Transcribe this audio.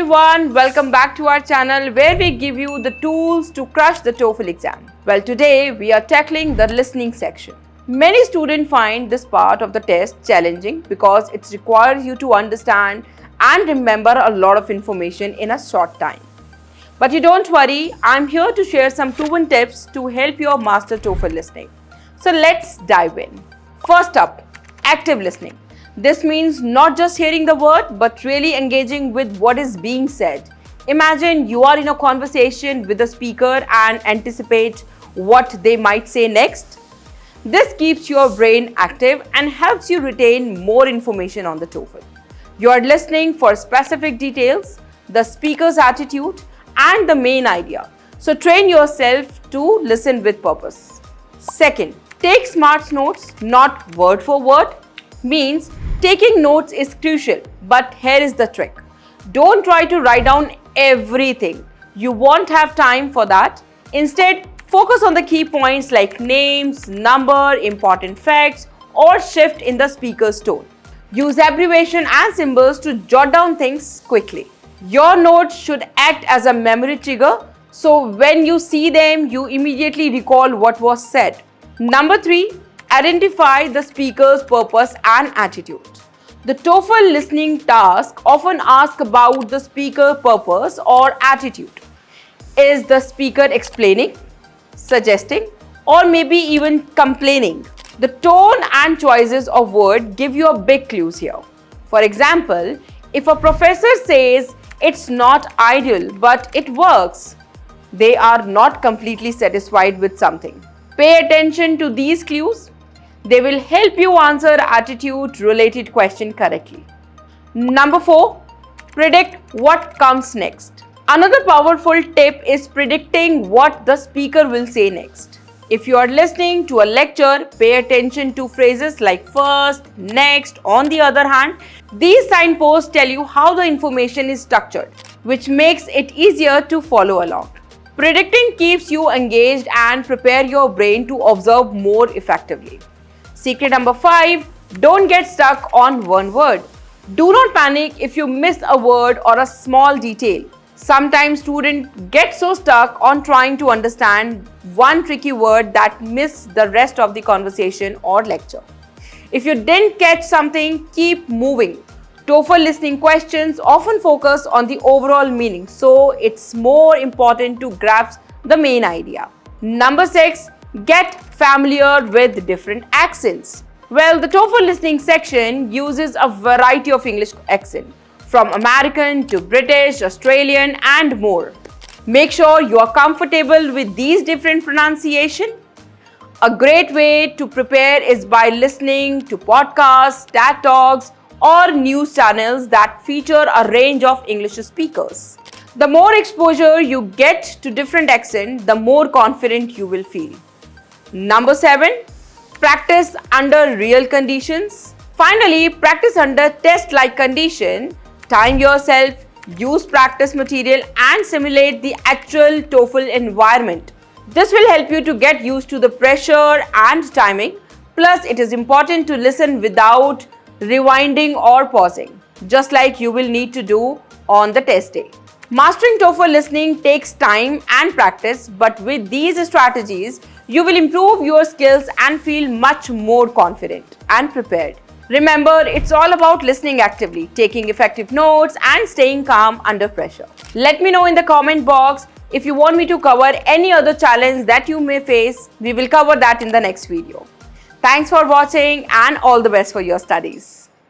everyone, welcome back to our channel where we give you the tools to crush the TOEFL exam. Well, today we are tackling the listening section. Many students find this part of the test challenging because it requires you to understand and remember a lot of information in a short time. But you don't worry, I'm here to share some proven tips to help you master TOEFL listening. So let's dive in. First up, active listening. This means not just hearing the word but really engaging with what is being said. Imagine you are in a conversation with the speaker and anticipate what they might say next. This keeps your brain active and helps you retain more information on the TOEFL. You are listening for specific details, the speaker's attitude, and the main idea. So train yourself to listen with purpose. Second, take smart notes, not word for word. Means taking notes is crucial, but here is the trick. Don't try to write down everything. You won't have time for that. Instead, focus on the key points like names, number, important facts, or shift in the speaker's tone. Use abbreviation and symbols to jot down things quickly. Your notes should act as a memory trigger, so when you see them, you immediately recall what was said. Number 3, identify the speaker's purpose and attitude. The TOEFL listening task often asks about the speaker's purpose or attitude. Is the speaker explaining, suggesting, or maybe even complaining? The tone and choices of words give you a big clues here. For example, if a professor says it's not ideal but it works, they are not completely satisfied with something. Pay attention to these clues. They will help you answer attitude-related question correctly. Number 4, predict what comes next. Another powerful tip is predicting what the speaker will say next. If you are listening to a lecture, pay attention to phrases like first, next, on the other hand. These signposts tell you how the information is structured, which makes it easier to follow along. Predicting keeps you engaged and prepare your brain to observe more effectively. Secret number 5, don't get stuck on one word. Do not panic if you miss a word or a small detail. Sometimes students get so stuck on trying to understand one tricky word that miss the rest of the conversation or lecture. If you didn't catch something, keep moving. TOEFL listening questions often focus on the overall meaning, so it's more important to grasp the main idea. Number 6, get familiar with different accents. Well, the TOEFL listening section uses a variety of English accents, from American to British, Australian, and more. Make sure you are comfortable with these different pronunciations. A great way to prepare is by listening to podcasts, TED Talks, or news channels that feature a range of English speakers. The more exposure you get to different accents, the more confident you will feel. Number 7, practice under real conditions. Finally, practice under test-like condition. Time yourself, use practice material and simulate the actual TOEFL environment. This will help you to get used to the pressure and timing. Plus, it is important to listen without rewinding or pausing, just like you will need to do on the test day. Mastering TOEFL listening takes time and practice, but with these strategies, you will improve your skills and feel much more confident and prepared. Remember, it's all about listening actively, taking effective notes, and staying calm under pressure. Let me know in the comment box if you want me to cover any other challenge that you may face. We will cover that in the next video. Thanks for watching and all the best for your studies.